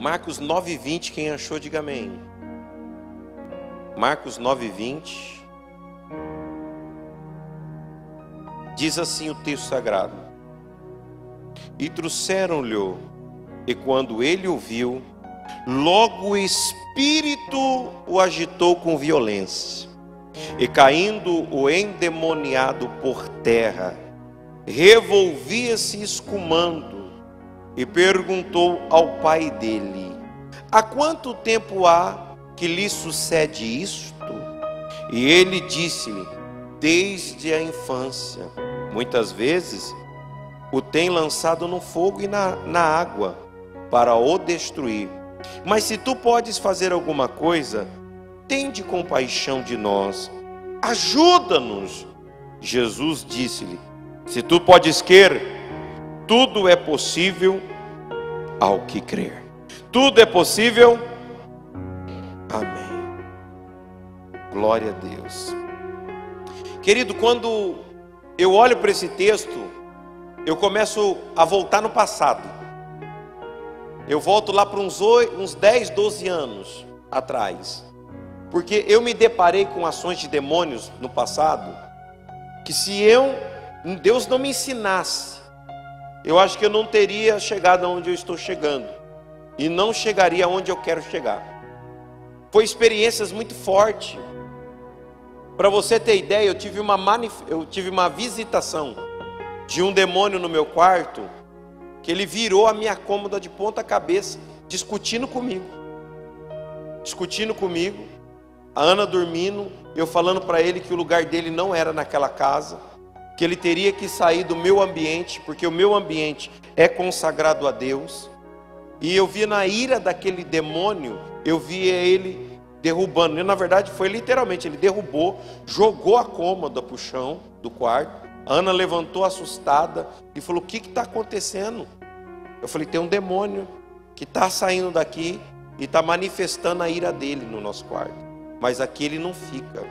Marcos 9:20, quem achou, diga amém. Marcos 9:20. Diz assim o texto sagrado: e trouxeram-lhe, e quando ele o viu, logo o espírito o agitou com violência, e caindo o endemoniado por terra, revolvia-se escumando, e perguntou ao pai dele: há quanto tempo há que lhe sucede isto? E ele disse-lhe: desde a infância. Muitas vezes o tem lançado no fogo e na água para o destruir. Mas se tu podes fazer alguma coisa, tende compaixão de nós, ajuda-nos. Jesus disse-lhe: se tu podes crer, tudo é possível ao que crer. Tudo é possível. Amém. Glória a Deus. Querido, quando eu olho para esse texto, eu começo a voltar no passado. Eu volto lá para uns 10, 12 anos atrás. Porque eu me deparei com ações de demônios no passado, que se Deus não me ensinasse, eu acho que eu não teria chegado onde eu estou chegando. E não chegaria onde eu quero chegar. Foi experiências muito fortes. Para você ter ideia, eu tive uma visitação de um demônio no meu quarto, que ele virou a minha cômoda de ponta cabeça, discutindo comigo. A Ana dormindo, eu falando para ele que o lugar dele não era naquela casa, que ele teria que sair do meu ambiente, porque o meu ambiente é consagrado a Deus. E eu via na ira daquele demônio, eu via ele derrubando. E na verdade foi literalmente, ele derrubou, jogou a cômoda para o chão do quarto. A Ana levantou assustada e falou: o que está acontecendo? Eu falei: tem um demônio que está saindo daqui e está manifestando a ira dele no nosso quarto, mas aqui ele não fica.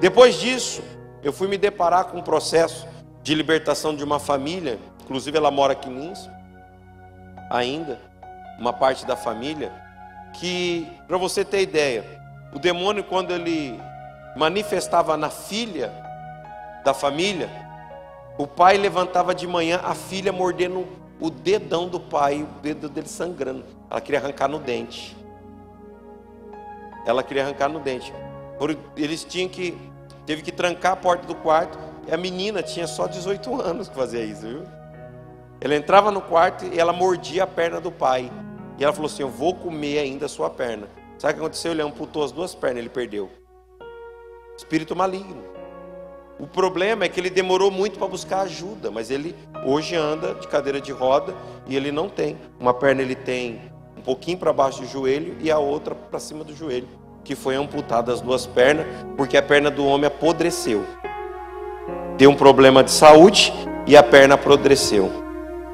Depois disso, eu fui me deparar com um processo de libertação de uma família, inclusive ela mora aqui em Lins, ainda, uma parte da família, que, para você ter ideia, o demônio, quando ele manifestava na filha da família, o pai levantava de manhã, a filha mordendo o dedão do pai, o dedo dele sangrando. Ela queria arrancar no dente. Eles teve que trancar a porta do quarto, e a menina tinha só 18 anos que fazia isso, viu? Ela entrava no quarto e ela mordia a perna do pai. E ela falou assim: eu vou comer ainda a sua perna. Sabe o que aconteceu? Ele amputou as duas pernas, ele perdeu. Espírito maligno. O problema é que ele demorou muito para buscar ajuda, mas ele hoje anda de cadeira de roda e ele não tem. Uma perna ele tem um pouquinho para baixo do joelho e a outra para cima do joelho, que foi amputada as duas pernas, porque a perna do homem apodreceu. Deu um problema de saúde e a perna apodreceu.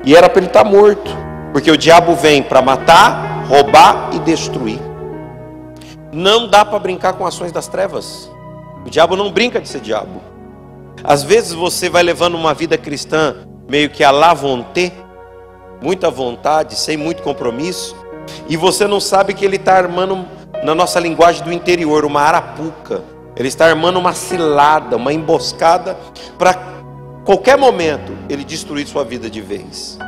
E era para ele estar morto, porque o diabo vem para matar, roubar e destruir. Não dá para brincar com ações das trevas. O diabo não brinca de ser diabo. Às vezes você vai levando uma vida cristã meio que à la vontade, muita vontade, sem muito compromisso, e você não sabe que ele está armando, na nossa linguagem do interior, uma arapuca. Ele está armando uma cilada, uma emboscada, para qualquer momento ele destruir sua vida de vez.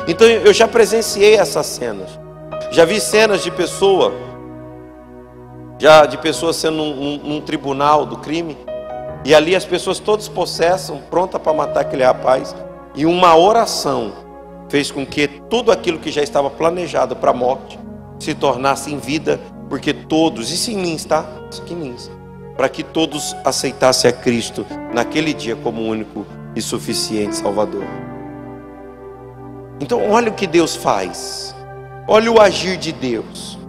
Então eu já presenciei essas cenas. Já vi cenas de pessoas sendo num tribunal do crime, e ali as pessoas todas possessam, prontas para matar aquele rapaz, e uma oração fez com que tudo aquilo que já estava planejado para a morte se tornasse em vida, porque todos, isso em Lins, tá? Isso aqui em Lins, para que todos aceitassem a Cristo naquele dia como único e suficiente Salvador. Então olha o que Deus faz, olha o agir de Deus.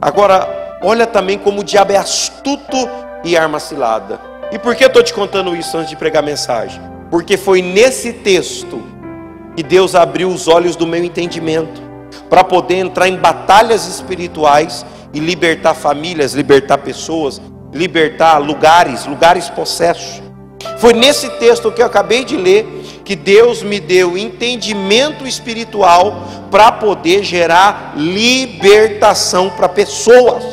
Agora olha também como o diabo é astuto e arma cilada. E por que eu estou te contando isso antes de pregar a mensagem? Porque foi nesse texto que Deus abriu os olhos do meu entendimento, para poder entrar em batalhas espirituais e libertar famílias, libertar pessoas, libertar lugares possessos. Foi nesse texto que eu acabei de ler que Deus me deu entendimento espiritual para poder gerar libertação para pessoas.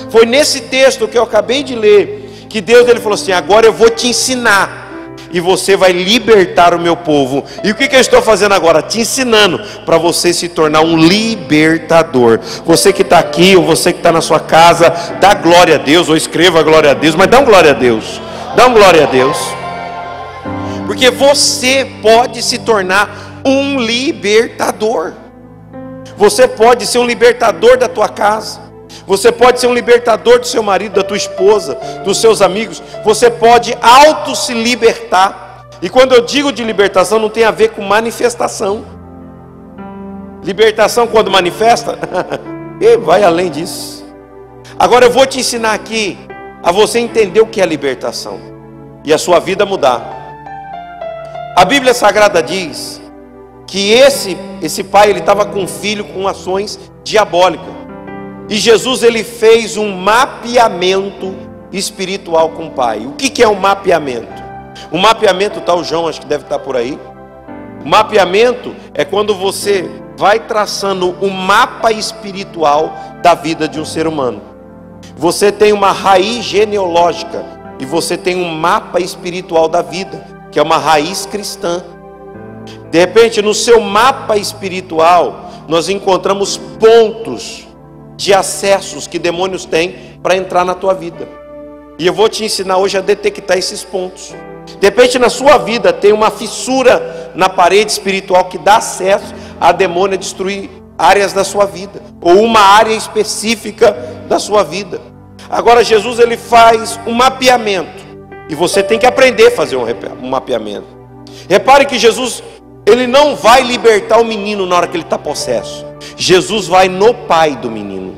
Foi nesse texto que eu acabei de ler que Deus ele falou assim: agora eu vou te ensinar e você vai libertar o meu povo. E o que eu estou fazendo agora? Te ensinando para você se tornar um libertador. Você que está aqui, ou você que está na sua casa, dá glória a Deus, ou escreva glória a Deus, mas dá um glória a Deus. Dá um glória a Deus. Porque você pode se tornar um libertador. Você pode ser um libertador da tua casa. Você pode ser um libertador do seu marido, da tua esposa, dos seus amigos. Você pode se libertar. E quando eu digo de libertação, não tem a ver com manifestação. Libertação quando manifesta, vai além disso. Agora eu vou te ensinar aqui a você entender o que é libertação e a sua vida mudar. A Bíblia Sagrada diz que esse pai ele estava com um filho com ações diabólicas. E Jesus ele fez um mapeamento espiritual com o pai. O que é um mapeamento? O mapeamento, está o João, acho que deve estar por aí. O mapeamento é quando você vai traçando um mapa espiritual da vida de um ser humano. Você tem uma raiz genealógica e você tem um mapa espiritual da vida, que é uma raiz cristã. De repente, no seu mapa espiritual, nós encontramos pontos de acessos que demônios têm para entrar na tua vida. E eu vou te ensinar hoje a detectar esses pontos. De repente na sua vida tem uma fissura na parede espiritual que dá acesso a demônio a destruir áreas da sua vida, ou uma área específica da sua vida. Agora Jesus ele faz um mapeamento, e você tem que aprender a fazer um mapeamento. Repare que Jesus ele não vai libertar o menino na hora que ele está possesso. Jesus vai no pai do menino.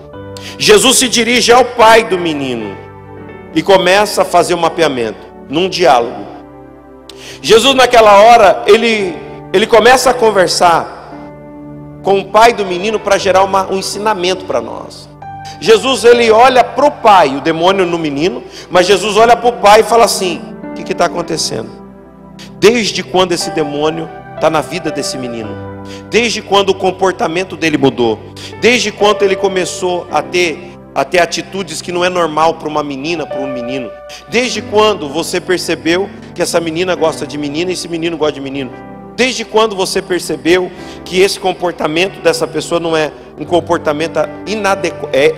Jesus se dirige ao pai do menino e começa a fazer um mapeamento, num diálogo. Jesus naquela hora, ele começa a conversar com o pai do menino para gerar um ensinamento para nós. Jesus ele olha para o pai, o demônio no menino, mas Jesus olha para o pai e fala assim: o que está acontecendo? Desde quando esse demônio está na vida desse menino? Desde quando o comportamento dele mudou? Desde quando ele começou a ter atitudes que não é normal para uma menina, para um menino? Desde quando você percebeu que essa menina gosta de menina e esse menino gosta de menino? Desde quando você percebeu que esse comportamento dessa pessoa não é um comportamento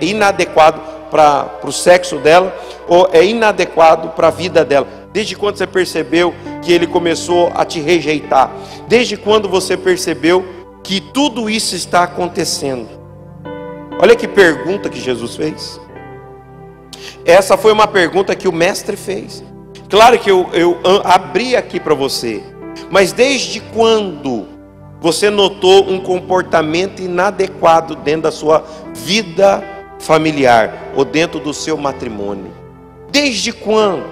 inadequado para o sexo dela, ou é inadequado para a vida dela? Desde quando você percebeu que ele começou a te rejeitar? Desde quando você percebeu que tudo isso está acontecendo? Olha que pergunta que Jesus fez. Essa foi uma pergunta que o mestre fez. Claro que eu abri aqui para você. Mas desde quando você notou um comportamento inadequado dentro da sua vida familiar ou dentro do seu matrimônio? Desde quando?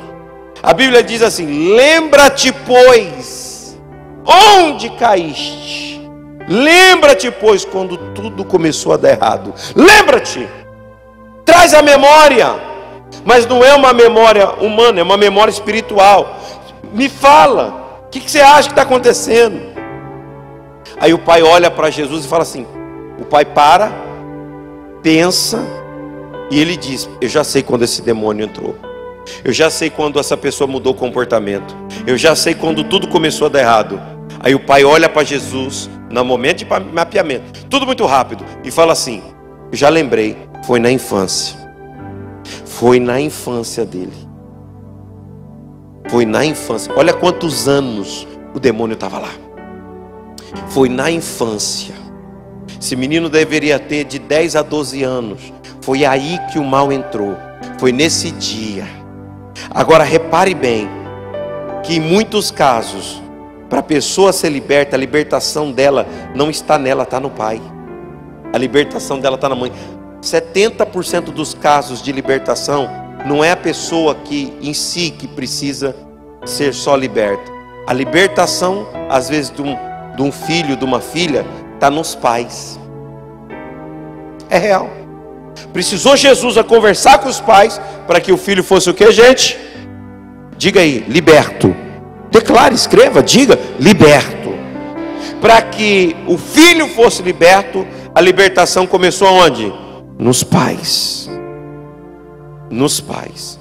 A Bíblia diz assim: lembra-te, pois, onde caíste. Lembra-te, pois, quando tudo começou a dar errado. Lembra-te. Traz a memória. Mas não é uma memória humana, é uma memória espiritual. Me fala, o que você acha que está acontecendo? Aí o pai olha para Jesus e fala assim, o pai para, pensa, e ele diz: eu já sei quando esse demônio entrou. Eu já sei quando essa pessoa mudou o comportamento. Eu já sei quando tudo começou a dar errado. Aí o pai olha para Jesus, no momento de mapeamento, tudo muito rápido, e fala assim: eu já lembrei, foi na infância. Foi na infância dele. Foi na infância. Olha quantos anos o demônio estava lá. Foi na infância. Esse menino deveria ter de 10 a 12 anos. Foi aí que o mal entrou. Foi nesse dia. Agora repare bem, que em muitos casos, para a pessoa ser liberta, a libertação dela não está nela, está no pai. A libertação dela está na mãe. 70% dos casos de libertação não é a pessoa que em si que precisa ser só liberta. A libertação, às vezes, de um filho, de uma filha, está nos pais. É real. Precisou Jesus a conversar com os pais para que o filho fosse o que, gente? Diga aí, liberto. Declare, escreva, diga: liberto. Para que o filho fosse liberto, a libertação começou aonde? Nos pais. Nos pais.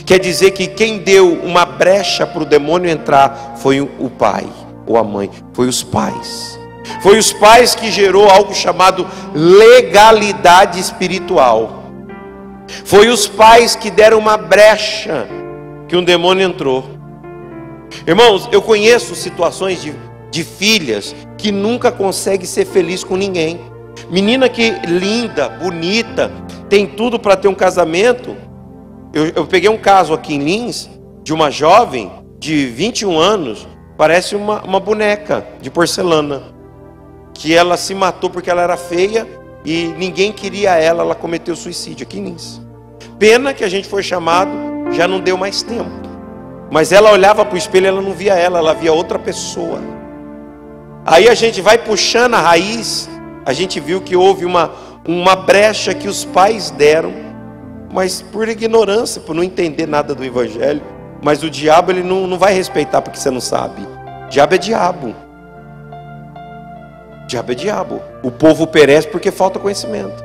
Quer dizer que quem deu uma brecha para o demônio entrar foi o pai ou a mãe, foi os pais. Foi os pais que gerou algo chamado legalidade espiritual. Foi os pais que deram uma brecha que um demônio entrou. Irmãos, eu conheço situações de filhas que nunca conseguem ser feliz com ninguém. Menina que linda, bonita, tem tudo para ter um casamento. Eu peguei um caso aqui em Lins, de uma jovem de 21 anos, parece uma boneca de porcelana, que ela se matou porque ela era feia e ninguém queria ela cometeu suicídio aqui em Lins. Pena que a gente foi chamado, já não deu mais tempo. Mas ela olhava para o espelho, ela não via ela via outra pessoa. Aí a gente vai puxando a raiz, a gente viu que houve uma brecha que os pais deram, mas por ignorância, por não entender nada do evangelho. Mas o diabo, ele não vai respeitar porque você não sabe. Diabo é diabo. Diabo é diabo. O povo perece porque falta conhecimento.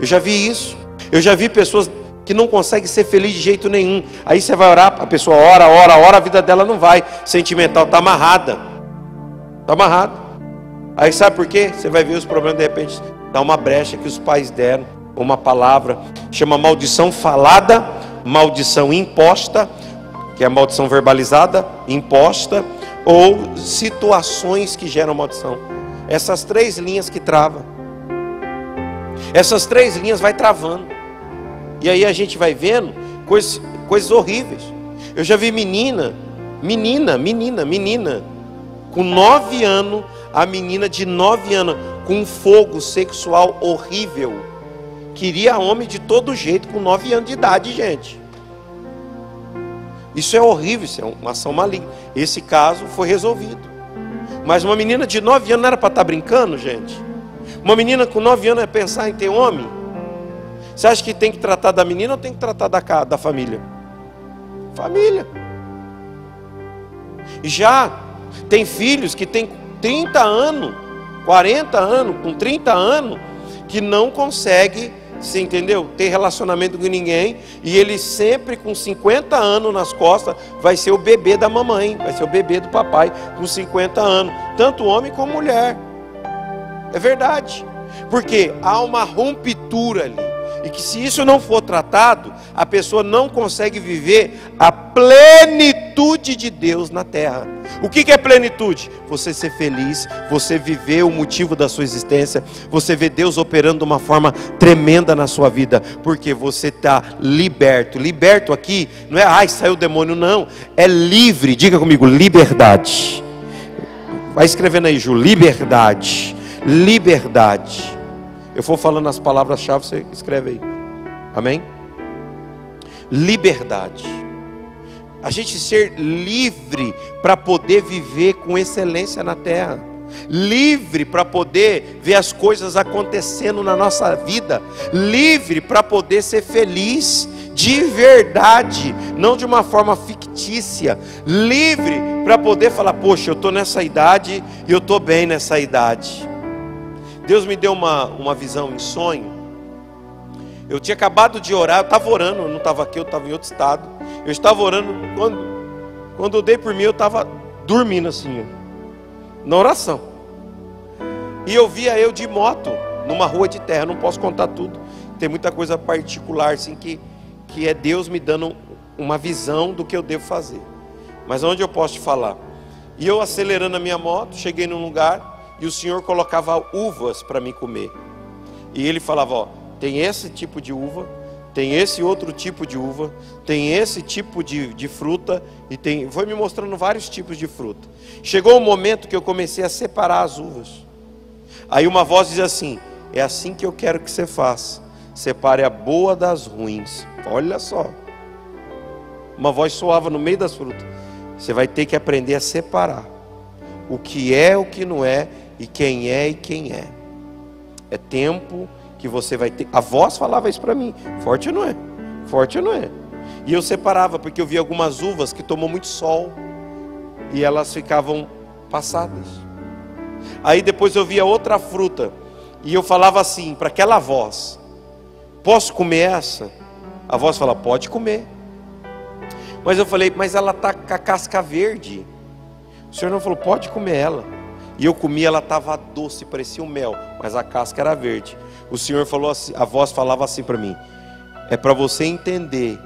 Eu já vi isso. Eu já vi pessoas que não conseguem ser felizes de jeito nenhum. Aí você vai orar, a pessoa ora, a vida dela não vai. Sentimental, está amarrada. Está amarrada. Aí sabe por quê? Você vai ver os problemas, de repente, dá uma brecha que os pais deram. Uma palavra, chama maldição falada, maldição imposta, que é a maldição verbalizada, imposta, ou situações que geram maldição. Essas três linhas que travam. Essas três linhas vai travando. E aí a gente vai vendo coisas horríveis. Eu já vi menina, com 9 anos, a menina de 9 anos, com um fogo sexual horrível. Queria homem de todo jeito, com 9 anos de idade, gente. Isso é horrível, isso é uma ação maligna. Esse caso foi resolvido. Mas uma menina de 9 anos não era para estar brincando, gente? Uma menina com 9 anos é pensar em ter homem? Você acha que tem que tratar da menina ou tem que tratar da família? Família. E já tem filhos que têm 30 anos, 40 anos, com 30 anos, que não consegue, você entendeu? Ter relacionamento com ninguém, e ele sempre com 50 anos nas costas vai ser o bebê da mamãe, vai ser o bebê do papai com 50 anos, tanto homem como mulher. É verdade, porque há uma ruptura ali, e que se isso não for tratado, a pessoa não consegue viver a plenitude de Deus na terra. O que é plenitude? Você ser feliz, você viver o motivo da sua existência, você vê Deus operando de uma forma tremenda na sua vida, porque você está liberto. Liberto aqui não é, ai, saiu o demônio, não, é livre. Diga comigo, liberdade. Vai escrevendo aí, Ju, liberdade, liberdade. Eu vou falando as palavras-chave, você escreve aí. Amém? Liberdade. A gente ser livre para poder viver com excelência na terra. Livre para poder ver as coisas acontecendo na nossa vida. Livre para poder ser feliz de verdade, não de uma forma fictícia. Livre para poder falar, poxa, eu estou nessa idade e eu estou bem nessa idade. Deus me deu uma visão em sonho. Eu tinha acabado de orar, eu estava orando, eu não estava aqui, eu estava em outro estado. Eu estava orando, quando eu dei por mim, eu estava dormindo assim, na oração. E eu via eu de moto, numa rua de terra, não posso contar tudo. Tem muita coisa particular assim que é Deus me dando uma visão do que eu devo fazer. Mas onde eu posso te falar? E eu acelerando a minha moto, cheguei num lugar, e o Senhor colocava uvas para mim comer. E Ele falava, ó, tem esse tipo de uva, tem esse outro tipo de uva, tem esse tipo de fruta, e foi me mostrando vários tipos de fruta. Chegou um momento que eu comecei a separar as uvas. Aí uma voz diz assim, é assim que eu quero que você faça. Separe a boa das ruins. Olha só. Uma voz soava no meio das frutas. Você vai ter que aprender a separar o que é, o que não é, e quem é. É tempo que você vai ter. A voz falava isso para mim. Forte ou não é? Forte ou não é? E eu separava, porque eu vi algumas uvas que tomou muito sol. e elas ficavam passadas. Aí depois eu via outra fruta, e eu falava assim para aquela voz: posso comer essa? A voz fala: pode comer. Mas eu falei: mas ela está com a casca verde. O Senhor não falou: pode comer ela. E eu comi, ela estava doce, parecia um mel, mas a casca era verde. O Senhor falou assim, a voz falava assim para mim: é para você entender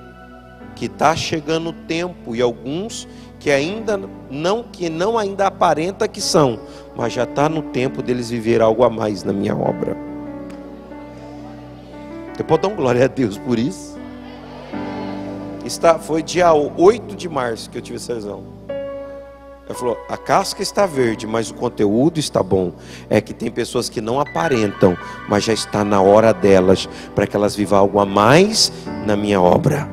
que está chegando o tempo, e alguns que não ainda aparenta que são, mas já está no tempo deles viver algo a mais na minha obra. Você pode dar uma glória a Deus por isso? Foi dia 8 de março que eu tive essa visão. Ele falou: a casca está verde, mas o conteúdo está bom. É que tem pessoas que não aparentam, mas já está na hora delas, para que elas vivam algo a mais na minha obra.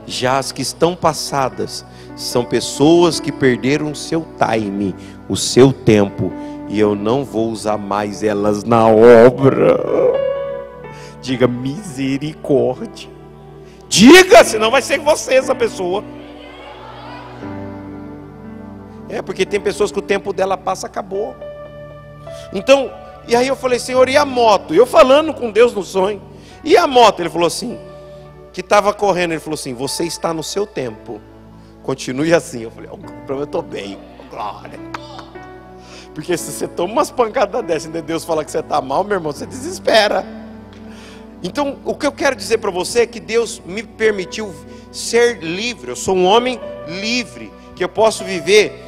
Já as que estão passadas são pessoas que perderam o seu time, o seu tempo, e eu não vou usar mais elas na obra. Diga misericórdia. Diga, senão vai ser você essa pessoa. É, porque tem pessoas que o tempo dela passa, acabou. Então, e aí eu falei: Senhor, e a moto? Eu falando com Deus no sonho. E a moto? Ele falou assim, que estava correndo, ele falou assim: você está no seu tempo, continue assim. Eu falei: eu estou bem, glória. Porque se você toma umas pancadas dessas e Deus fala que você está mal, meu irmão, você desespera. Então, o que eu quero dizer para você é que Deus me permitiu ser livre. Eu sou um homem livre, que eu posso viver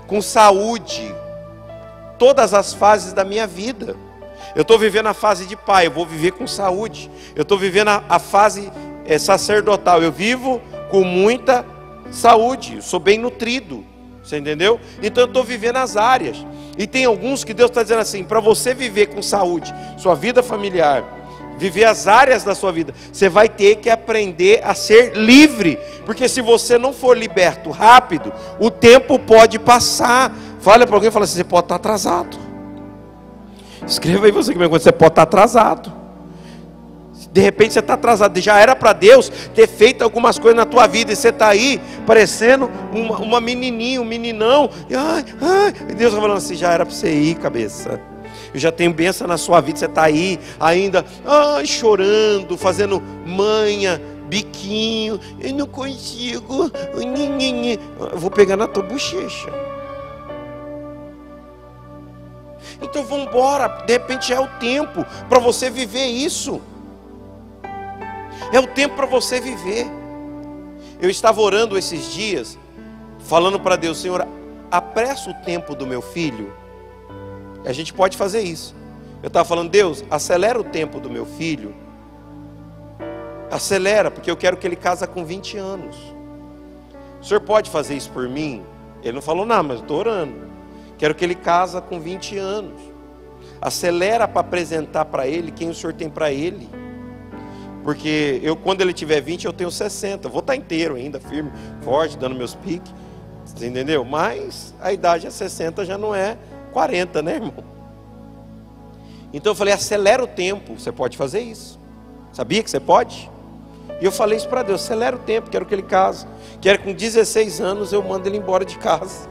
com saúde todas as fases da minha vida. Eu estou vivendo a fase de pai, eu vou viver com saúde. Eu estou vivendo a fase sacerdotal, eu vivo com muita saúde, eu sou bem nutrido. Você entendeu? Então eu estou vivendo as áreas. E tem alguns que Deus está dizendo assim: para você viver com saúde, sua vida familiar, viver as áreas da sua vida, você vai ter que aprender a ser livre. Porque se você não for liberto rápido, o tempo pode passar. Fala para alguém e fala assim: você pode estar atrasado. Escreva aí você que me conta: você pode estar atrasado. De repente você está atrasado, já era para Deus ter feito algumas coisas na tua vida, e você está aí parecendo uma menininha, um meninão, e Deus está falando assim: já era para você ir, cabeça. Eu já tenho bênção na sua vida, você está aí ainda chorando, fazendo manha, biquinho, eu não consigo, eu vou pegar na tua bochecha. Então vamos embora, de repente é o tempo para você viver isso. É o tempo para você viver. Eu estava orando esses dias, falando para Deus: Senhor, apressa o tempo do meu filho. A gente pode fazer isso. Eu estava falando: Deus, acelera o tempo do meu filho. Acelera, porque eu quero que ele case com 20 anos. O Senhor pode fazer isso por mim? Ele não falou nada, mas eu estou orando. Quero que ele case com 20 anos. Acelera para apresentar para ele quem o Senhor tem para ele. Porque quando ele tiver 20, eu tenho 60. Vou estar inteiro ainda, firme, forte, dando meus piques. Você entendeu? Mas a idade é 60, já não é 40, né, irmão? Então eu falei: acelera o tempo. Você pode fazer isso. Sabia que você pode? E eu falei isso para Deus: acelera o tempo, quero que ele case. Quero que com 16 anos eu mando ele embora de casa.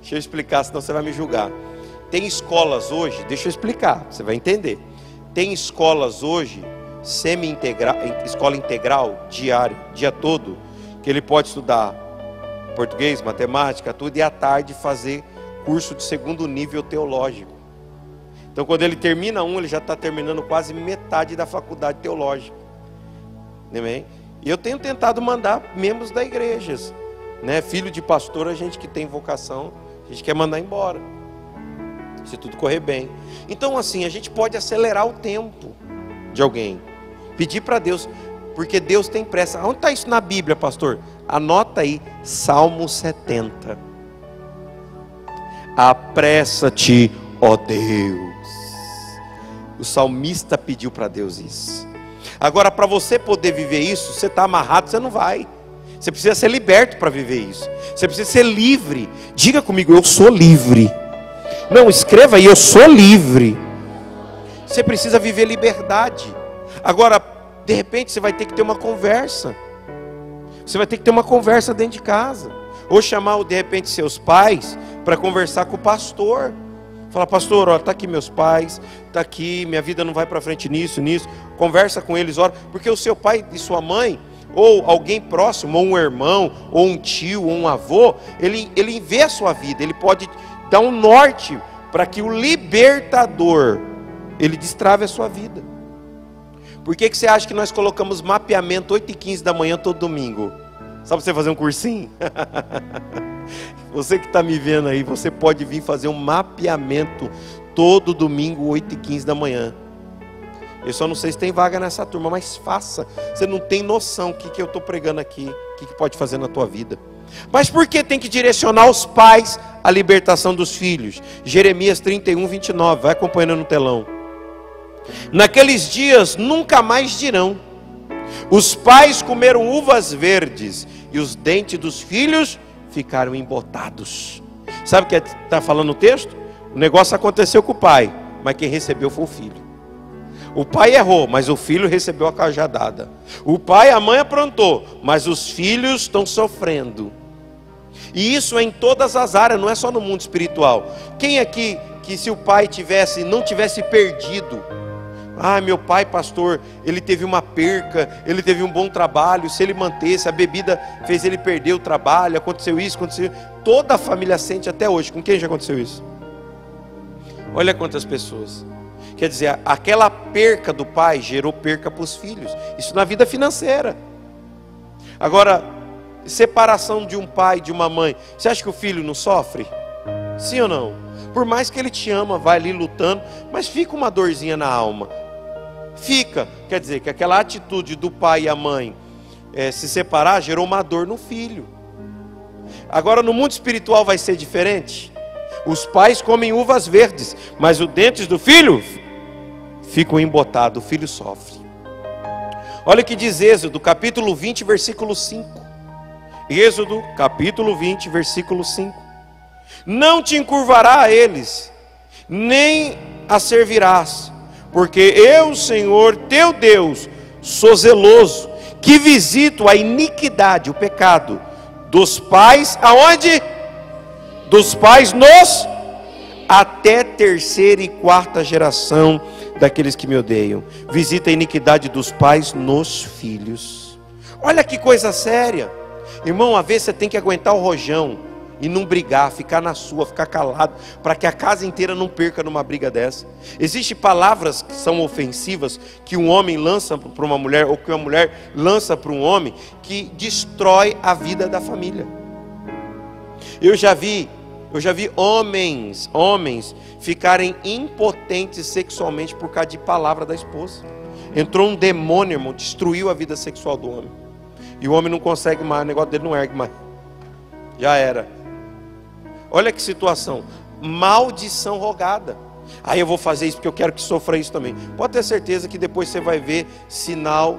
Deixa eu explicar, senão você vai me julgar. Tem escolas hoje, deixa eu explicar, você vai entender. Tem escolas hoje, semi-integral, escola integral, diário, dia todo, que ele pode estudar português, matemática, tudo, e à tarde fazer curso de segundo nível teológico. Então quando ele termina ele já está terminando quase metade da faculdade teológica. Amém? E eu tenho tentado mandar membros da igreja, né? Filho de pastor, a gente que tem vocação, a gente quer mandar embora, se tudo correr bem. Então assim, a gente pode acelerar o tempo de alguém, pedir para Deus, porque Deus tem pressa. Onde está isso na Bíblia, pastor? Anota aí, Salmo 70. Apressa-te, ó Deus. O salmista pediu para Deus isso. Agora, para você poder viver isso, você está amarrado, você não vai. Você precisa ser liberto para viver isso. Você precisa ser livre. Diga comigo: eu sou livre. Não, escreva aí: eu sou livre. Você precisa viver liberdade. Agora, de repente, você vai ter que ter uma conversa. Você vai ter que ter uma conversa dentro de casa. Ou chamar, de repente, seus pais para conversar com o pastor. Falar, pastor, ó, tá aqui meus pais, tá aqui, minha vida não vai para frente nisso. Conversa com eles, ora, porque o seu pai e sua mãe, ou alguém próximo, ou um irmão, ou um tio, ou um avô, ele vê a sua vida, ele pode dar um norte para que o libertador, ele destrave a sua vida. Por que você acha que nós colocamos mapeamento 8h15 da manhã todo domingo? Só para você fazer um cursinho? Você que está me vendo aí, você pode vir fazer um mapeamento todo domingo, 8h15 da manhã. Eu só não sei se tem vaga nessa turma, mas faça. Você não tem noção o que eu estou pregando aqui, o que pode fazer na tua vida. Mas por que tem que direcionar os pais à libertação dos filhos? Jeremias 31:29, vai acompanhando no telão. Naqueles dias nunca mais dirão: os pais comeram uvas verdes e os dentes dos filhos ficaram embotados. Sabe o que está falando o texto? O negócio aconteceu com o pai, mas quem recebeu foi o filho. O pai errou, mas o filho recebeu a cajadada. O pai e a mãe aprontou, mas os filhos estão sofrendo. E isso é em todas as áreas, não é só no mundo espiritual. Quem aqui que se o pai não tivesse perdido, meu pai, pastor, ele teve uma perca, ele teve um bom trabalho, se ele mantesse, a bebida fez ele perder o trabalho, aconteceu isso, toda a família sente até hoje. Com quem já aconteceu isso? Olha quantas pessoas. Quer dizer, aquela perca do pai gerou perca para os filhos. Isso na vida financeira. Agora, separação de um pai e de uma mãe, você acha que o filho não sofre? Sim ou não? Por mais que ele te ama, vai ali lutando, mas fica uma dorzinha na alma. Fica, quer dizer, que aquela atitude do pai e a mãe se separar gerou uma dor no filho. Agora no mundo espiritual vai ser diferente. Os pais comem uvas verdes, mas os dentes do filho ficam embotados, o filho sofre. Olha o que diz Êxodo, capítulo 20, versículo 5. Êxodo, capítulo 20, versículo 5. Não te encurvará a eles, nem a servirás, porque eu, Senhor, teu Deus, sou zeloso, que visito a iniquidade, o pecado, dos pais, aonde? Dos pais até 3ª e 4ª geração daqueles que me odeiam. Visita a iniquidade dos pais nos filhos. Olha que coisa séria. Irmão, às vezes você tem que aguentar o rojão e não brigar, ficar na sua, ficar calado, para que a casa inteira não perca numa briga dessa. Existem palavras que são ofensivas, que um homem lança para uma mulher, ou que uma mulher lança para um homem, que destrói a vida da família. Eu já vi homens ficarem impotentes sexualmente por causa de palavra da esposa. Entrou um demônio, irmão, destruiu a vida sexual do homem. E o homem não consegue mais, o negócio dele não ergue mais. Já era. Olha que situação. Maldição rogada. Aí eu vou fazer isso porque eu quero que sofra isso também. Pode ter certeza que depois você vai ver sinal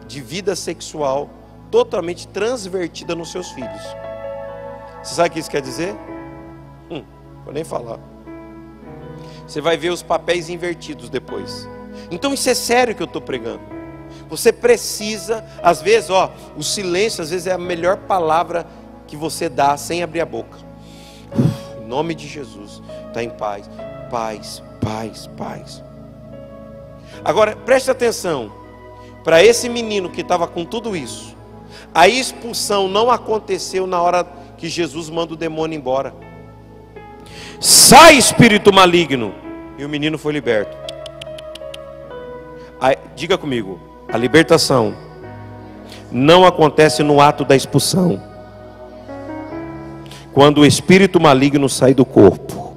de vida sexual totalmente transvertida nos seus filhos. Você sabe o que isso quer dizer? Vou nem falar. Você vai ver os papéis invertidos depois. Então isso é sério que eu estou pregando. Você precisa, às vezes, o silêncio às vezes é a melhor palavra que você dá sem abrir a boca. Em nome de Jesus, está em paz. Paz, paz, paz. Agora, preste atenção. Para esse menino que estava com tudo isso, a expulsão não aconteceu na hora que Jesus manda o demônio embora. Sai, espírito maligno. E o menino foi liberto. Aí, diga comigo, a libertação não acontece no ato da expulsão. Quando o espírito maligno sai do corpo.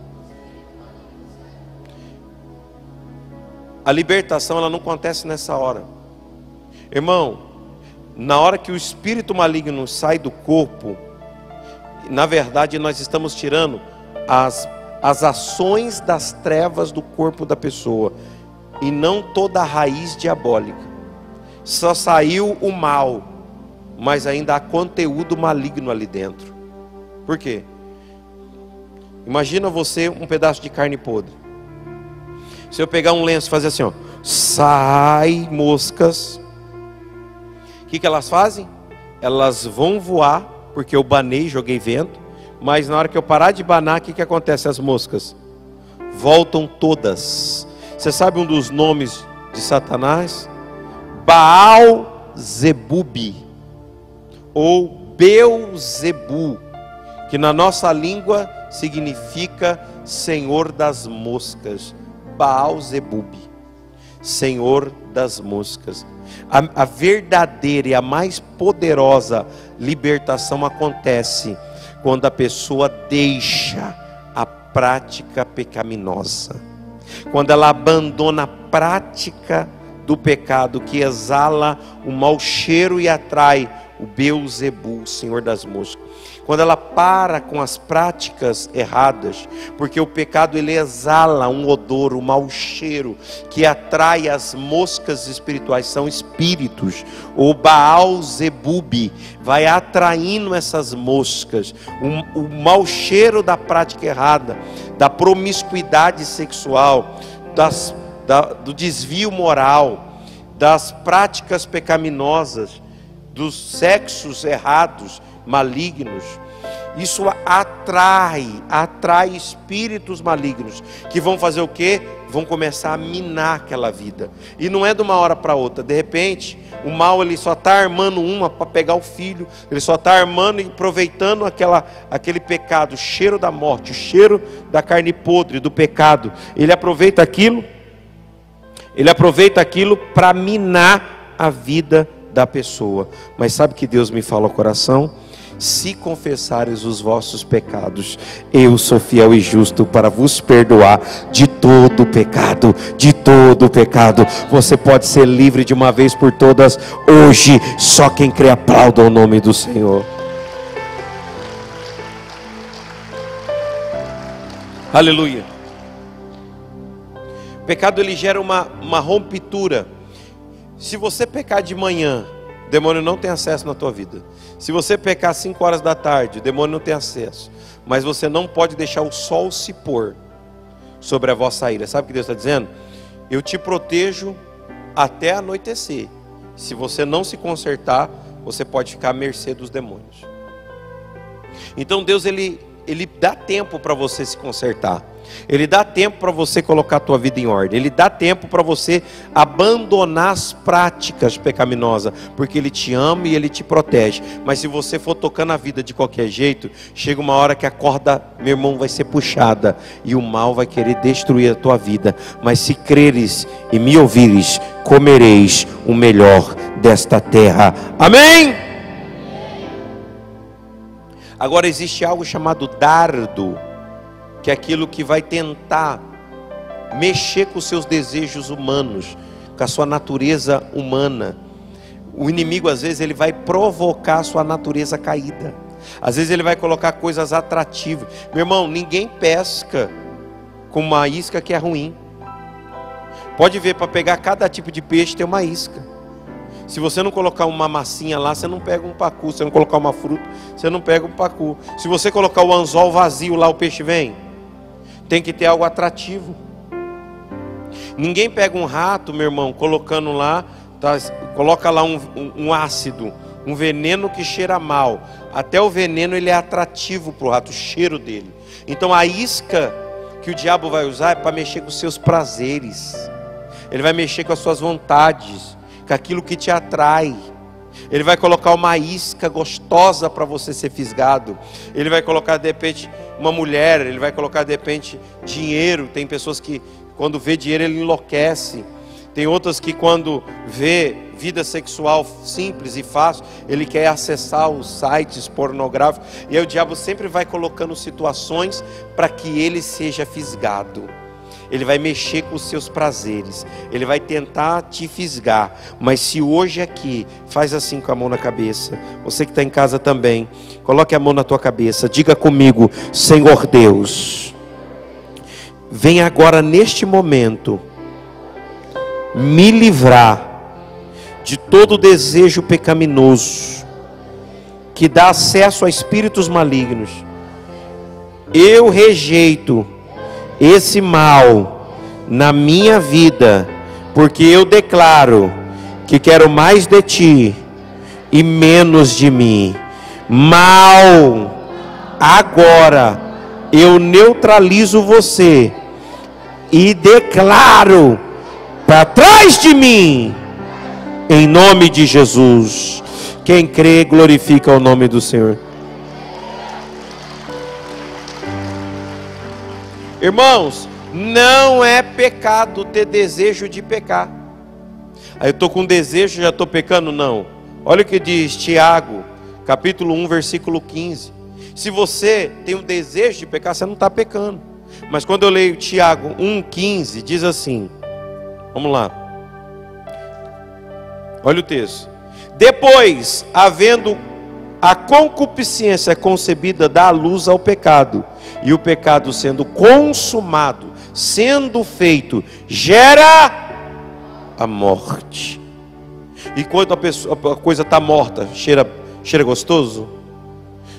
A libertação ela não acontece nessa hora. Irmão, na hora que o espírito maligno sai do corpo, na verdade nós estamos tirando as ações das trevas do corpo da pessoa, e não toda a raiz diabólica. Só saiu o mal, mas ainda há conteúdo maligno ali dentro. Por quê? Imagina você um pedaço de carne podre. Se eu pegar um lenço e fazer assim, sai moscas, o que elas fazem? elas vão voar, porque eu banei, joguei vento, mas na hora que eu parar de banar, o que acontece? As moscas voltam todas. Você sabe um dos nomes de Satanás? Baal-Zebub, ou Beuzebu, que na nossa língua significa Senhor das moscas. Baal-Zebub, Senhor das moscas. A verdadeira e a mais poderosa libertação acontece quando a pessoa deixa a prática pecaminosa, quando ela abandona a prática do pecado que exala o mau cheiro e atrai o Beuzebu, o Senhor das moscas. Quando ela para com as práticas erradas, porque o pecado ele exala um odor, um mau cheiro que atrai as moscas espirituais, são espíritos. O Baal-Zebub vai atraindo essas moscas, o mau cheiro da prática errada, da promiscuidade sexual, do desvio moral, das práticas pecaminosas, dos sexos errados, malignos. Isso atrai espíritos malignos, que vão fazer o quê? Vão começar a minar aquela vida. E não é de uma hora para outra. De repente, o mal ele só está armando uma para pegar o filho. Ele só está armando e aproveitando aquele pecado, o cheiro da morte, o cheiro da carne podre, do pecado. Ele aproveita aquilo para minar a vida da pessoa. Mas sabe que Deus me fala ao coração? Se confessares os vossos pecados, eu sou fiel e justo para vos perdoar de todo pecado, de todo pecado. Você pode ser livre de uma vez por todas hoje. Só quem crê aplauda o nome do Senhor. Aleluia. O pecado ele gera uma rompitura. Se você pecar de manhã, o demônio não tem acesso na tua vida. Se você pecar 5 horas da tarde, o demônio não tem acesso. Mas você não pode deixar o sol se pôr sobre a vossa ira. Sabe o que Deus está dizendo? Eu te protejo até anoitecer. Se você não se consertar, você pode ficar à mercê dos demônios. Então Deus ele dá tempo para você se consertar. Ele dá tempo para você colocar a tua vida em ordem. Ele dá tempo para você abandonar as práticas pecaminosas, porque Ele te ama e Ele te protege. Mas se você for tocando a vida de qualquer jeito, chega uma hora que a corda, meu irmão, vai ser puxada e o mal vai querer destruir a tua vida. Mas se creres e me ouvires, comereis o melhor desta terra. Amém? Agora existe algo chamado dardo, que é aquilo que vai tentar mexer com os seus desejos humanos, com a sua natureza humana. O inimigo às vezes ele vai provocar a sua natureza caída. Às vezes ele vai colocar coisas atrativas. Meu irmão, ninguém pesca com uma isca que é ruim. Pode ver, para pegar cada tipo de peixe tem uma isca. Se você não colocar uma massinha lá, você não pega um pacu. Se você não colocar uma fruta, você não pega um pacu. Se você colocar o anzol vazio lá, o peixe vem. Tem que ter algo atrativo. Ninguém pega um rato, meu irmão, colocando lá, coloca lá um ácido, um veneno que cheira mal. Até o veneno ele é atrativo para o rato, o cheiro dele. Então a isca que o diabo vai usar é para mexer com os seus prazeres. Ele vai mexer com as suas vontades, com aquilo que te atrai. Ele vai colocar uma isca gostosa para você ser fisgado. Ele vai colocar de repente uma mulher, ele vai colocar de repente dinheiro. Tem pessoas que quando vê dinheiro ele enlouquece. Tem outras que quando vê vida sexual simples e fácil, ele quer acessar os sites pornográficos. E aí o diabo sempre vai colocando situações para que ele seja fisgado. Ele vai mexer com os seus prazeres. Ele vai tentar te fisgar. Mas se hoje aqui, faz assim com a mão na cabeça. Você que está em casa também, coloque a mão na tua cabeça. Diga comigo: Senhor Deus, vem agora neste momento me livrar de todo desejo pecaminoso que dá acesso a espíritos malignos. Eu rejeito esse mal na minha vida, porque eu declaro que quero mais de Ti e menos de mim. Mal, agora eu neutralizo você e declaro para trás de mim, em nome de Jesus. Quem crê, glorifica o nome do Senhor. Irmãos, não é pecado ter desejo de pecar. Aí eu estou com desejo, já estou pecando? Não. Olha o que diz Tiago, capítulo 1, versículo 15. Se você tem um desejo de pecar, você não está pecando. Mas quando eu leio Tiago 1,15, diz assim, vamos lá, olha o texto. Depois, havendo a concupiscência concebida, dá luz ao pecado, e o pecado sendo consumado, sendo feito, gera a morte. E quando a coisa está morta, cheira gostoso?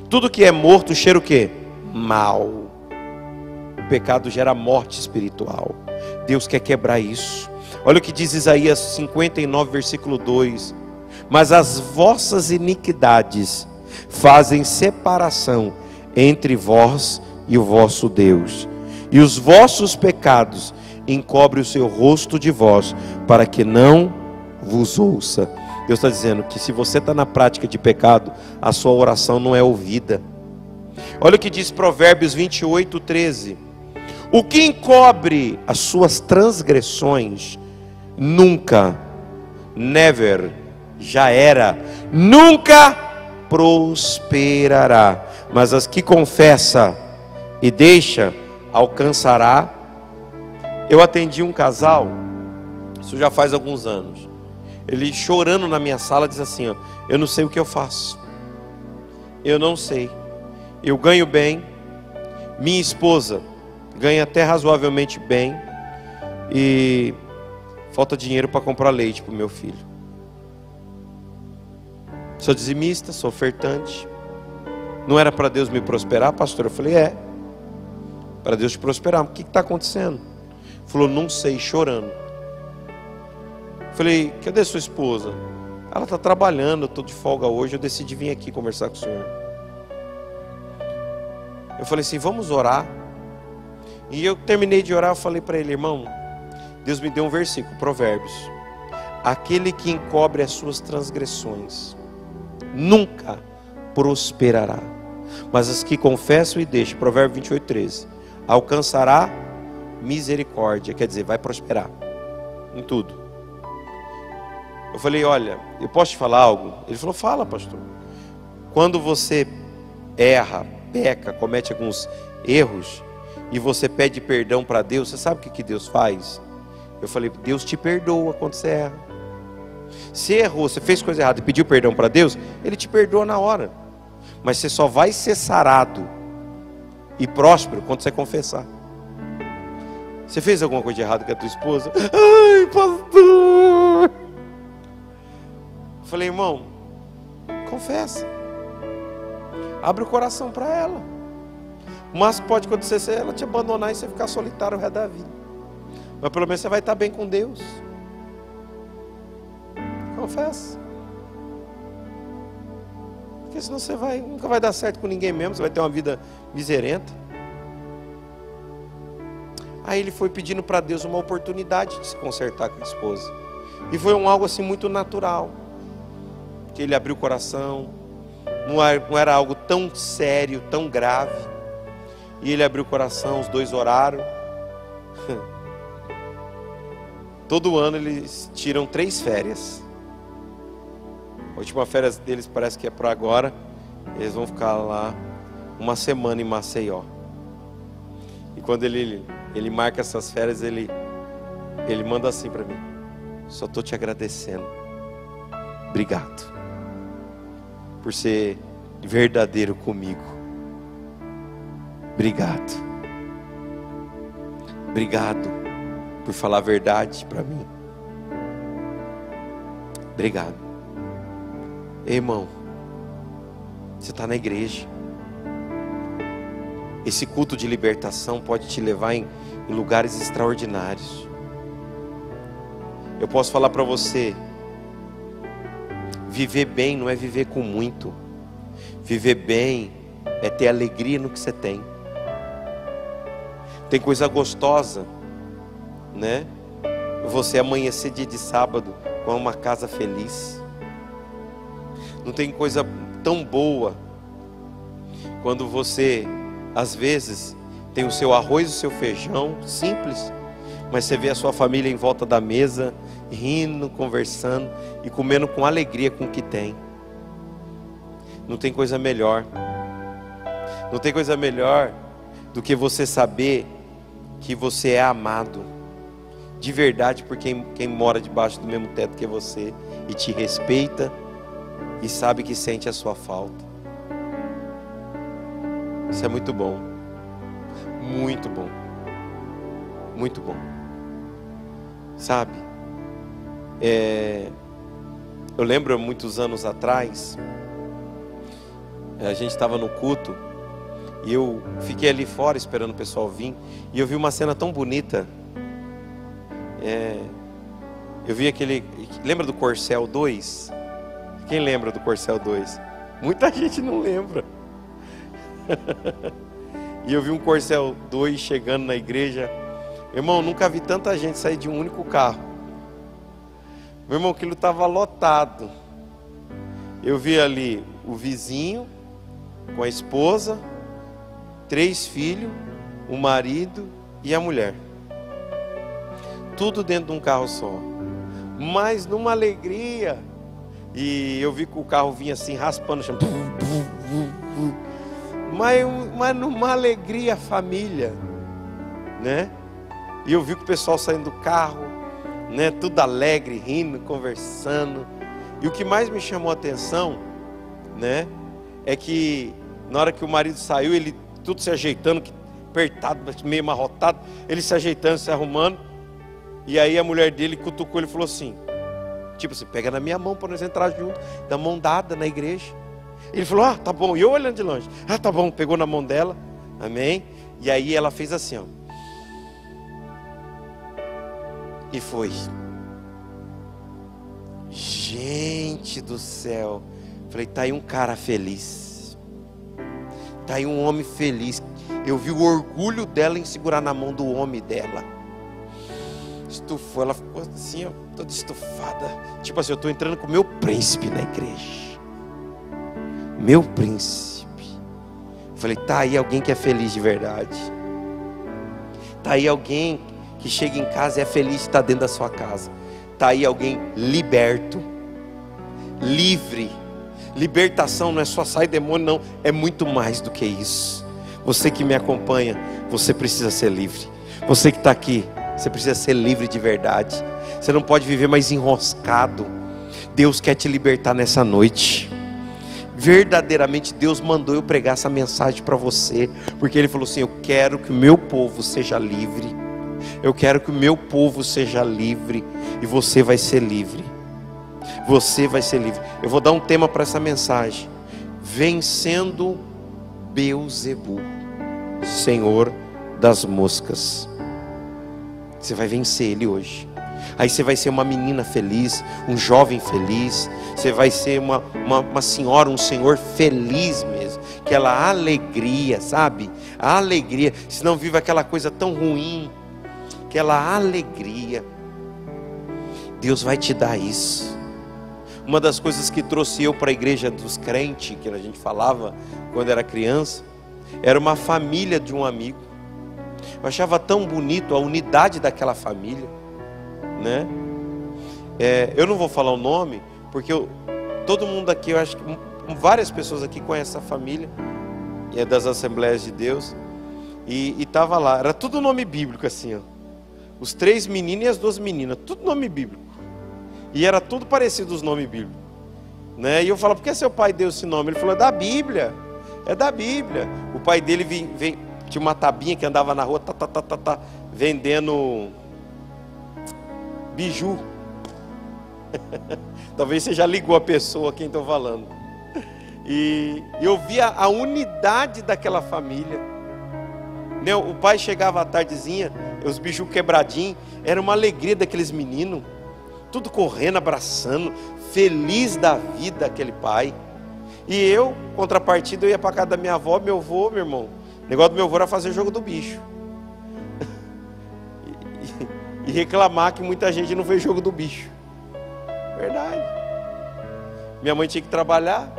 Tudo que é morto cheira o quê? Mal. O pecado gera morte espiritual. Deus quer quebrar isso. Olha o que diz Isaías 59, versículo 2. Mas as vossas iniquidades fazem separação entre vós e o vosso Deus, e os vossos pecados encobrem o seu rosto de vós, para que não vos ouça. Deus está dizendo que se você está na prática de pecado, a sua oração não é ouvida. Olha o que diz Provérbios 28, 13. O que encobre as suas transgressões, nunca, never, já era, nunca prosperará. Mas as que confessa e deixa, alcançará. Eu atendi um casal, isso já faz alguns anos. Ele chorando na minha sala diz assim, ó, eu não sei o que eu faço. Eu não sei. Eu ganho bem, minha esposa ganha até razoavelmente bem, e falta dinheiro para comprar leite para o meu filho. Sou dizimista, sou ofertante. Não era para Deus me prosperar, pastor? Eu falei, é para Deus te prosperar. O que está acontecendo? Falou, não sei, chorando. Falei, cadê sua esposa? Ela está trabalhando, eu estou de folga hoje, eu decidi vir aqui conversar com o senhor. Eu falei assim, vamos orar. E eu terminei de orar, eu falei para ele, irmão, Deus me deu um versículo, Provérbios. Aquele que encobre as suas transgressões nunca prosperará, mas as que confessam e deixam, Provérbio 28, 13, alcançará misericórdia, quer dizer, vai prosperar em tudo. Eu falei, olha, eu posso te falar algo? Ele falou, fala, pastor. Quando você erra, peca, comete alguns erros, e você pede perdão para Deus, você sabe o que Deus faz? Eu falei, Deus te perdoa quando você erra. Se errou, você fez coisa errada e pediu perdão para Deus, Ele te perdoa na hora. Mas você só vai ser sarado e próspero quando você confessar. Você fez alguma coisa de errado com a tua esposa? Ai, pastor! Eu falei, irmão, confessa. Abre o coração para ela. O máximo que pode acontecer é ela te abandonar e você ficar solitário o resto da vida. Mas pelo menos você vai estar bem com Deus. Confessa. Porque senão você nunca vai dar certo com ninguém mesmo. Você vai ter uma vida miserenta. Aí ele foi pedindo para Deus uma oportunidade de se consertar com a esposa. E foi algo assim muito natural. Que ele abriu o coração. Não era algo tão sério, tão grave. E ele abriu o coração, os dois oraram. Todo ano eles tiram 3 férias. A última férias deles parece que é para agora. Eles vão ficar lá uma semana em Maceió. E quando ele marca essas férias, ele manda assim para mim: só estou te agradecendo. Obrigado por ser verdadeiro comigo. Obrigado. Obrigado por falar a verdade para mim. Obrigado. Ei, irmão, você está na igreja. Esse culto de libertação pode te levar em lugares extraordinários. Eu posso falar para você, Viver bem não é viver com muito. Viver bem é ter alegria no que você tem. Tem coisa gostosa, né? Você amanhecer dia de sábado com uma casa feliz. Não tem coisa tão boa quando você, às vezes, tem o seu arroz e o seu feijão, simples, mas você vê a sua família em volta da mesa, rindo, conversando e comendo com alegria com o que tem. Não tem coisa melhor. Não tem coisa melhor do que você saber que você é amado de verdade por quem mora debaixo do mesmo teto que você e te respeita e sabe que sente a sua falta. Isso é muito bom. Muito bom. Muito bom. Sabe? Eu lembro muitos anos atrás, a gente estava no culto e eu fiquei ali fora esperando o pessoal vir e eu vi uma cena tão bonita. Eu vi aquele... Lembra do Corcel 2? Quem lembra do Corcel 2? Muita gente não lembra. E eu vi um Corcel 2 chegando na igreja. Irmão, nunca vi tanta gente sair de um único carro. Meu irmão, aquilo estava lotado. Eu vi ali o vizinho com a esposa, 3 filhos, o marido e a mulher. Tudo dentro de um carro só. Mas numa alegria. E eu vi que o carro vinha assim raspando o chão. Mas numa alegria, família, né? E eu vi que o pessoal saindo do carro, né? Tudo alegre, rindo, conversando. E o que mais me chamou a atenção, né? É que na hora que o marido saiu, ele tudo se ajeitando, apertado, meio amarrotado, ele se ajeitando, se arrumando. E aí a mulher dele cutucou, ele falou assim, tipo assim, pega na minha mão para nós entrar junto, da mão dada na igreja. Ele falou, tá bom, e eu olhando de longe, tá bom, pegou na mão dela, amém? E aí ela fez assim, ó. E foi. Gente do céu. Falei, tá aí um cara feliz. Tá aí um homem feliz. Eu vi o orgulho dela em segurar na mão do homem dela. Estufou, ela ficou assim, ó, toda estufada. Tipo assim, eu estou entrando com o meu príncipe na igreja. Meu príncipe. Falei, tá aí alguém que é feliz de verdade. Tá aí alguém que chega em casa e é feliz de estar dentro da sua casa. Tá aí alguém liberto, livre. Libertação não é só sair demônio, não. É muito mais do que isso. Você que me acompanha, você precisa ser livre. Você que está aqui, você precisa ser livre de verdade. Você não pode viver mais enroscado. Deus quer te libertar nessa noite. Verdadeiramente Deus mandou eu pregar essa mensagem para você, porque Ele falou assim, eu quero que o meu povo seja livre. Eu quero que o meu povo seja livre. E você vai ser livre. Você vai ser livre. Eu vou dar um tema para essa mensagem: vencendo Beelzebu, senhor das moscas. Você vai vencer ele hoje. Aí você vai ser uma menina feliz, um jovem feliz. Você vai ser uma senhora, um senhor feliz mesmo. Aquela alegria, sabe? A alegria. Se não vive aquela coisa tão ruim. Aquela alegria. Deus vai te dar isso. Uma das coisas que trouxe eu para a igreja dos crentes, que a gente falava quando era criança, era uma família de um amigo. Eu achava tão bonito a unidade daquela família, né? Eu não vou falar o nome, porque todo mundo aqui, eu acho que várias pessoas aqui conhecem essa família, é das Assembleias de Deus, e estava lá, era tudo nome bíblico assim, ó. Os 3 meninos e as 2 meninas, tudo nome bíblico. E era tudo parecido os nomes bíblicos, né? E eu falava, por que seu pai deu esse nome? Ele falou, é da Bíblia. É da Bíblia. O pai dele tinha uma tabinha que andava na rua, vendendo biju. Talvez você já ligou a pessoa a quem estou falando. E eu via a unidade daquela família. O pai chegava à tardezinha, os biju quebradinhos, era uma alegria daqueles meninos. tudo correndo, abraçando, feliz da vida aquele pai. E eu, contrapartida, eu ia para casa da minha avó, meu avô, meu irmão. O negócio do meu avô era fazer jogo do bicho. E reclamar que muita gente não fez jogo do bicho. Verdade. Minha mãe tinha que trabalhar.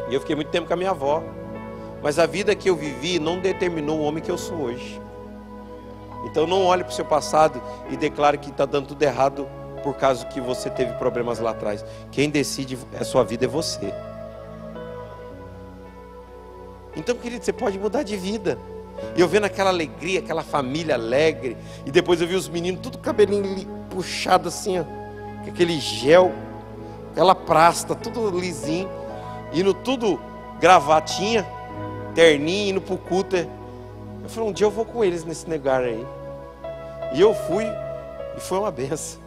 E eu fiquei muito tempo com a minha avó. Mas a vida que eu vivi não determinou o homem que eu sou hoje. Então não olhe para o seu passado e declare que está dando tudo errado por causa que você teve problemas lá atrás. Quem decide a sua vida é você. Então, querido, você pode mudar de vida. E eu vendo aquela alegria, aquela família alegre. E depois eu vi os meninos, tudo cabelinho puxado assim, ó, com aquele gel, aquela prasta, tudo lisinho. Indo tudo gravatinha, terninho, indo pro culto. Eu falei, um dia eu vou com eles nesse lugar aí. E eu fui, e foi uma benção.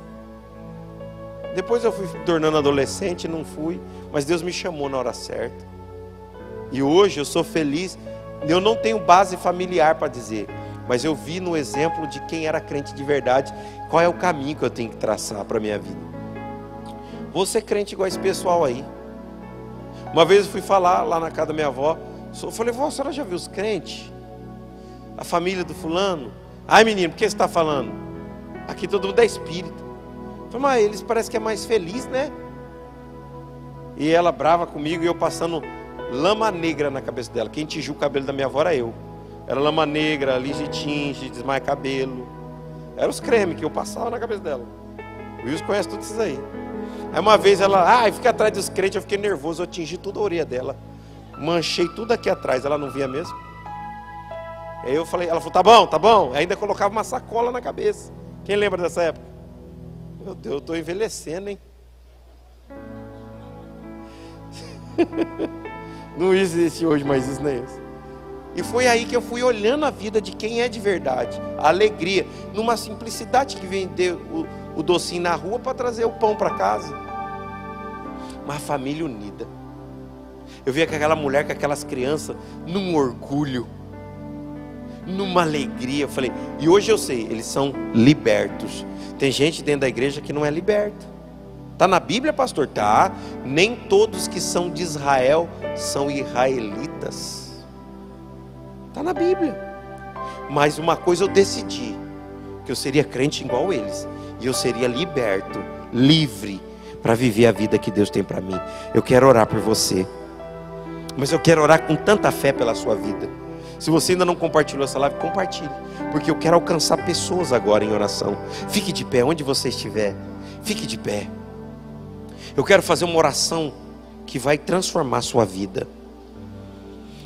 Depois eu fui tornando adolescente, não fui. Mas Deus me chamou na hora certa. E hoje eu sou feliz. Eu não tenho base familiar para dizer, mas eu vi no exemplo de quem era crente de verdade, qual é o caminho que eu tenho que traçar para a minha vida. Vou ser crente igual esse pessoal aí. Uma vez eu fui falar lá na casa da minha avó, eu falei, vó, a senhora já viu os crentes? A família do fulano? Ai menino, por que você está falando? Aqui todo mundo é espírita. Eu falei, mas eles parecem que é mais feliz, né? E ela brava comigo e eu passando lama negra na cabeça dela. Quem tingiu o cabelo da minha avó era eu. Era lama negra, liso tinge, desmaia cabelo. Era os cremes que eu passava na cabeça dela. O Wilson conhece tudo isso aí. Aí uma vez ela, fica atrás dos crentes, eu fiquei nervoso, eu tingi toda a orelha dela. Manchei tudo aqui atrás, ela não via mesmo. Aí eu falei, ela falou, tá bom. Aí ainda colocava uma sacola na cabeça. Quem lembra dessa época? Meu Deus, eu estou envelhecendo, hein? Não existe hoje mais isso, nem isso. E foi aí que eu fui olhando a vida de quem é de verdade. A alegria, numa simplicidade que vender o docinho na rua para trazer o pão para casa. Uma família unida. Eu via aquela mulher com aquelas crianças num orgulho, numa alegria. Eu falei, e hoje eu sei, eles são libertos. Tem gente dentro da igreja que não é liberta. Está na Bíblia, pastor? Tá. Nem todos que são de Israel são israelitas. Está na Bíblia. Mas uma coisa eu decidi, que eu seria crente igual eles. E eu seria liberto, livre, para viver a vida que Deus tem para mim. Eu quero orar por você. Mas eu quero orar com tanta fé pela sua vida. Se você ainda não compartilhou essa live, compartilhe. Porque eu quero alcançar pessoas agora em oração. Fique de pé, onde você estiver. Fique de pé. Eu quero fazer uma oração que vai transformar a sua vida.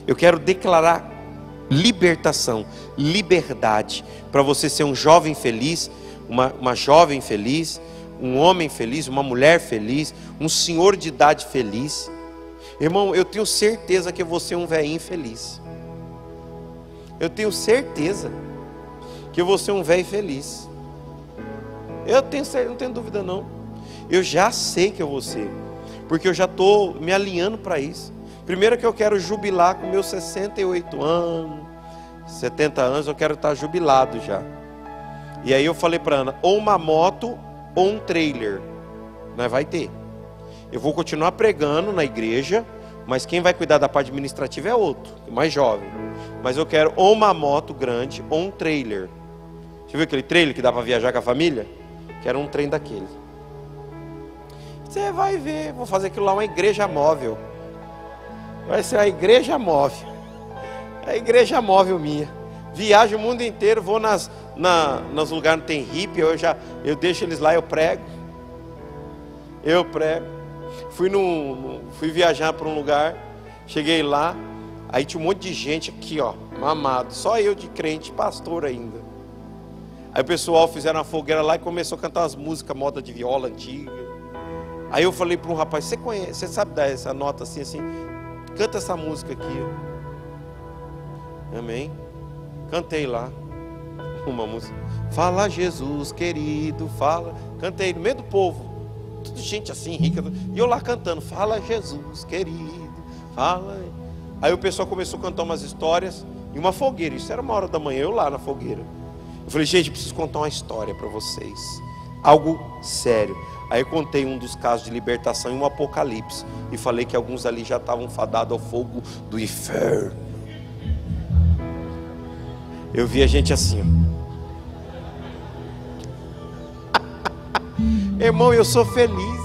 Eu quero declarar libertação, liberdade, para você ser um jovem feliz, uma jovem feliz, um homem feliz, uma mulher feliz, um senhor de idade feliz. Irmão, eu tenho certeza que eu vou ser um velhinho feliz. Eu tenho certeza que eu vou ser um velho feliz. Não tenho dúvida não. Eu já sei que eu vou ser, porque eu já estou me alinhando para isso. Primeiro que eu quero jubilar com meus 68 anos, 70 anos, eu quero estar jubilado já. E aí eu falei para Ana, ou uma moto ou um trailer. Nós vai ter. Eu vou continuar pregando na igreja, mas quem vai cuidar da parte administrativa é outro, mais jovem. Mas eu quero ou uma moto grande ou um trailer. Você viu aquele trailer que dá para viajar com a família? Quero um trem daquele. Você vai ver, vou fazer aquilo lá, uma igreja móvel. Vai ser a igreja móvel. É a igreja móvel minha. Viajo o mundo inteiro, vou nos lugares que tem hippie, eu deixo eles lá, eu prego. Fui viajar para um lugar, cheguei lá, aí tinha um monte de gente aqui, ó, mamado. Só eu de crente, pastor ainda. Aí o pessoal fizeram uma fogueira lá e começou a cantar umas músicas, moda de viola antiga. Aí eu falei para um rapaz, você sabe dar essa nota assim, canta essa música aqui. Amém? Cantei lá uma música. Fala Jesus querido, fala. Cantei no meio do povo, tudo gente assim, rica. E eu lá cantando, fala Jesus querido, fala. Aí o pessoal começou a cantar umas histórias em uma fogueira. Isso era 1h da manhã, eu lá na fogueira. Eu falei, gente, preciso contar uma história para vocês. algo sério. Aí eu contei um dos casos de libertação em um Apocalipse, e falei que alguns ali já estavam fadados ao fogo do inferno. Eu vi a gente assim, irmão, eu sou feliz,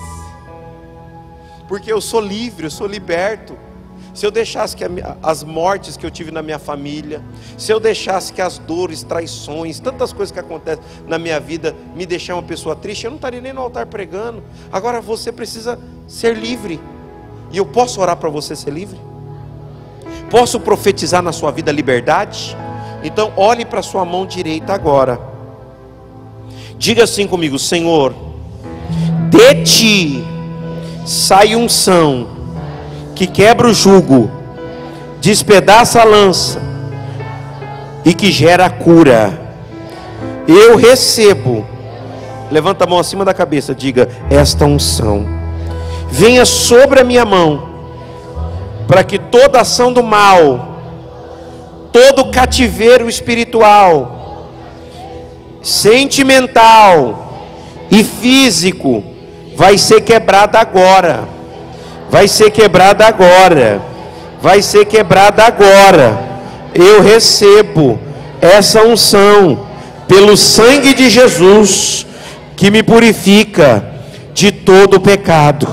porque eu sou livre, eu sou liberto. Se eu deixasse que as mortes que eu tive na minha família, se eu deixasse que as dores, traições, tantas coisas que acontecem na minha vida me deixar uma pessoa triste, eu não estaria nem no altar pregando. Agora você precisa ser livre, e eu posso orar para você ser livre? Posso profetizar na sua vida liberdade? Então olhe para a sua mão direita agora, diga assim comigo: Senhor, de ti sai unção que quebra o jugo, despedaça a lança e que gera cura. Eu recebo, levanta a mão acima da cabeça, diga: esta unção venha sobre a minha mão, para que toda ação do mal, todo cativeiro espiritual, sentimental e físico vai ser quebrado agora. Vai ser quebrada agora. Vai ser quebrada agora. Eu recebo essa unção pelo sangue de Jesus, que me purifica de todo pecado.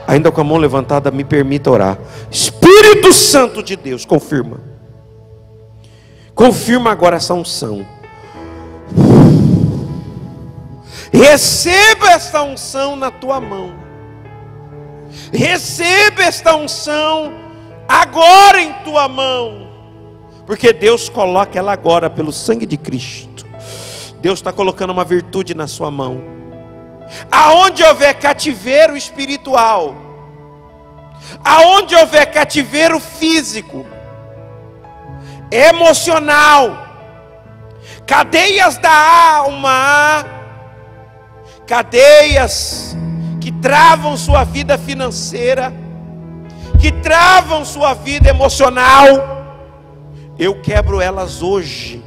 Ainda com a mão levantada, me permita orar. Espírito Santo de Deus, confirma. Confirma agora essa unção. Receba essa unção na tua mão. Receba esta unção agora em tua mão, porque Deus coloca ela agora pelo sangue de Cristo. Deus está colocando uma virtude na sua mão. Aonde houver cativeiro espiritual, aonde houver cativeiro físico, emocional, cadeias da alma, cadeias que travam sua vida financeira, que travam sua vida emocional, eu quebro elas hoje,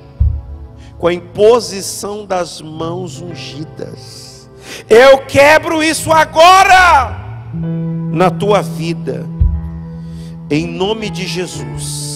com a imposição das mãos ungidas. Eu quebro isso agora, na tua vida, em nome de Jesus.